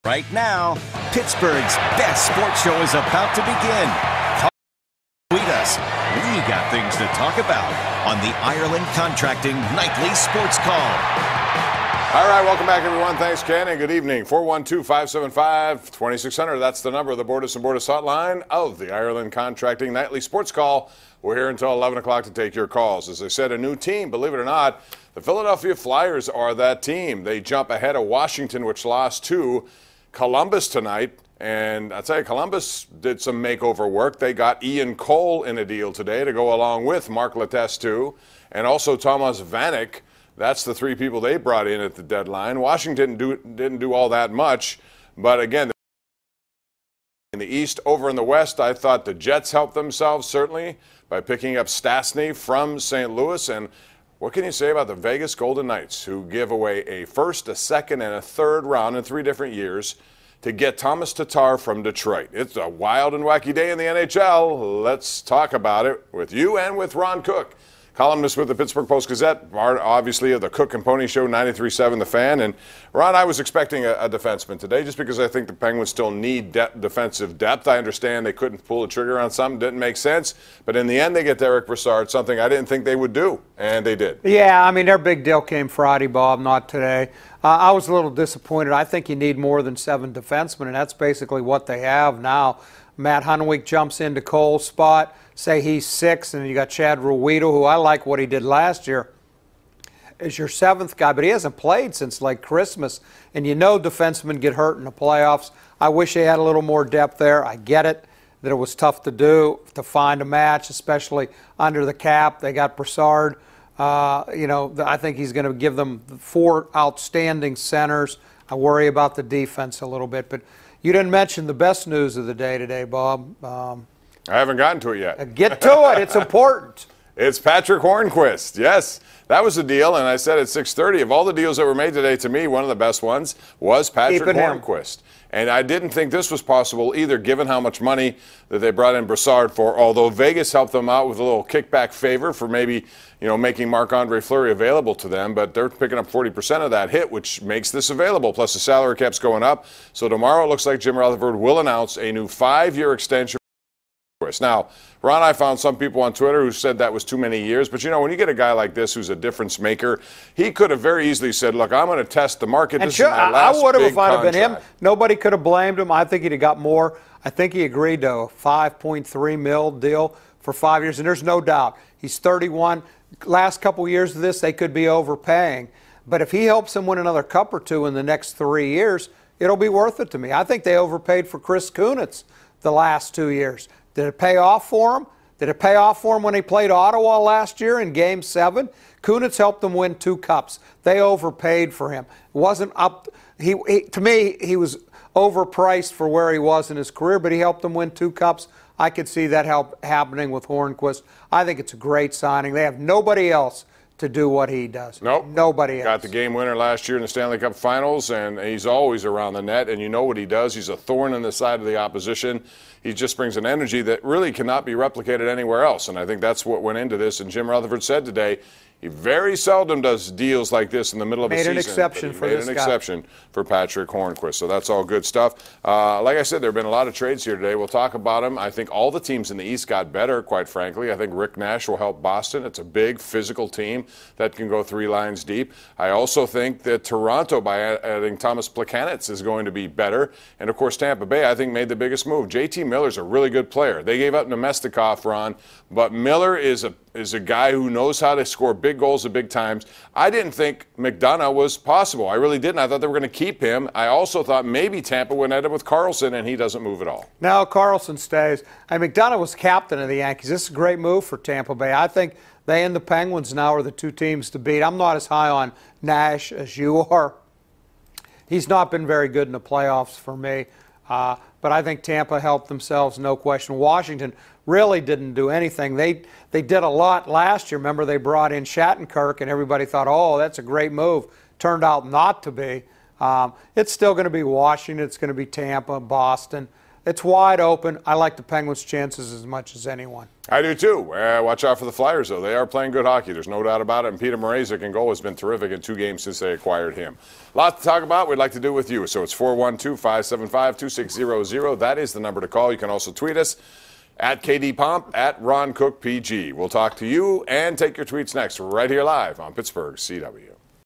Right now, Pittsburgh's best sports show is about to begin. Tweet us. We got things to talk about on the Ireland Contracting Nightly Sports Call. All right, welcome back, everyone. Thanks, Ken, and good evening. 412-575-2600. That's the number of the Bordas and Bordas hotline of the Ireland Contracting Nightly Sports Call. We're here until 11 o'clock to take your calls. As I said, a new team, believe it or not, the Philadelphia Flyers are that team. They jump ahead of Washington, which lost to Columbus tonight. And I tell you, Columbus did some makeover work. They got Ian Cole in a deal today to go along with Mark Letestu and also Thomas Vanek. That's the three people they brought in at the deadline. Washington didn't do all that much. But again, in the East, over in the West, I thought the Jets helped themselves, certainly, by picking up Stastny from St. Louis. And what can you say about the Vegas Golden Knights, who give away a first, a second, and a third round in 3 different years to get Thomas Tatar from Detroit? It's a wild and wacky day in the NHL. Let's talk about it with you and with Ron Cook, columnist with the Pittsburgh Post-Gazette, part obviously of the Cook and Pony Show, 93.7 The Fan. And Ron, I was expecting a defenseman today just because I think the Penguins still need defensive depth. I understand they couldn't pull the trigger on something, didn't make sense. But in the end, they get Derek Brassard, something I didn't think they would do, and they did. Yeah, I mean, their big deal came Friday, Bob, not today. I was a little disappointed. I think you need more than 7 defensemen, and that's basically what they have now. Matt Hunwick jumps into Cole's spot. Say he's 6, and you got Chad Ruhwedel, who I like what he did last year, is your 7th guy, but he hasn't played since like Christmas, and you know defensemen get hurt in the playoffs. I wish they had a little more depth there. I get it, that it was tough to do, to find a match, especially under the cap. They got Brassard. I think he's going to give them 4 outstanding centers. I worry about the defense a little bit, but you didn't mention the best news of the day today, Bob. I haven't gotten to it yet. Get to it. It's important. It's Patrick Hornquist. Yes, that was the deal, and I said at 6:30, of all the deals that were made today, to me, one of the best ones was Patrick Hornquist. And I didn't think this was possible either, given how much money that they brought in Brassard for, although Vegas helped them out with a little kickback favor for maybe, making Marc-Andre Fleury available to them, but they're picking up 40% of that hit, which makes this available, plus the salary cap's going up. So tomorrow it looks like Jim Rutherford will announce a new 5-year extension. Now, Ron, I found some people on Twitter who said that was too many years. But, when you get a guy like this who's a difference maker, he could have very easily said, look, I'm going to test the market. And this is my last I would have big if I'd have been him. contract. Nobody could have blamed him. I think he'd have got more. I think he agreed to a $5.3 million deal for 5 years. And there's no doubt. He's 31. Last couple years of this, they could be overpaying. But if he helps them win another cup or two in the next 3 years, it'll be worth it to me. I think they overpaid for Chris Kunitz the last 2 years. Did it pay off for him? Did it pay off for him when he played Ottawa last year in Game 7? Kunitz helped them win 2 cups. They overpaid for him. It wasn't up. To me, he was overpriced for where he was in his career, but he helped them win 2 cups. I could see that happening with Hornquist. I think it's a great signing. They have nobody else to do what he does. Nope. Nobody else. Got the game winner last year in the Stanley Cup Finals, and he's always around the net, and you know what he does. He's a thorn in the side of the opposition. He just brings an energy that really cannot be replicated anywhere else, and I think that's what went into this. And Jim Rutherford said today, he very seldom does deals like this in the middle of a season. Made an exception for this guy. Made an exception for Patrick Hornquist, so that's all good stuff. Like I said, there have been a lot of trades here today. We'll talk about them. I think all the teams in the East got better, quite frankly. I think Rick Nash will help Boston. It's a big, physical team that can go 3 lines deep. I also think that Toronto, by adding Thomas Plekanec, is going to be better. And, of course, Tampa Bay, I think, made the biggest move. JT Miller's a really good player. They gave up Nemestikov, Ron, but Miller is a guy who knows how to score big goals at big times. I didn't think McDonough was possible. I really didn't. I thought they were going to keep him. I also thought maybe Tampa would end up with Carlson, and he doesn't move at all. No, Carlson stays. McDonough was captain of the Yankees. This is a great move for Tampa Bay. I think they and the Penguins now are the 2 teams to beat. I'm not as high on Nash as you are. He's not been very good in the playoffs for me. But I think Tampa helped themselves, no question. Washington really didn't do anything. They did a lot last year. Remember, they brought in Shattenkirk, and everybody thought, oh, that's a great move. Turned out not to be. It's still going to be Washington. It's going to be Tampa, Boston. It's wide open. I like the Penguins' chances as much as anyone. I do too. Watch out for the Flyers, though. They are playing good hockey. There's no doubt about it. And Peter Mrazek in goal has been terrific in 2 games since they acquired him. Lots to talk about. We'd like to do with you. So it's 412-575-2600. That is the number to call. You can also tweet us at KD Pomp, at Ron Cook PG. We'll talk to you and take your tweets next right here live on Pittsburgh CW.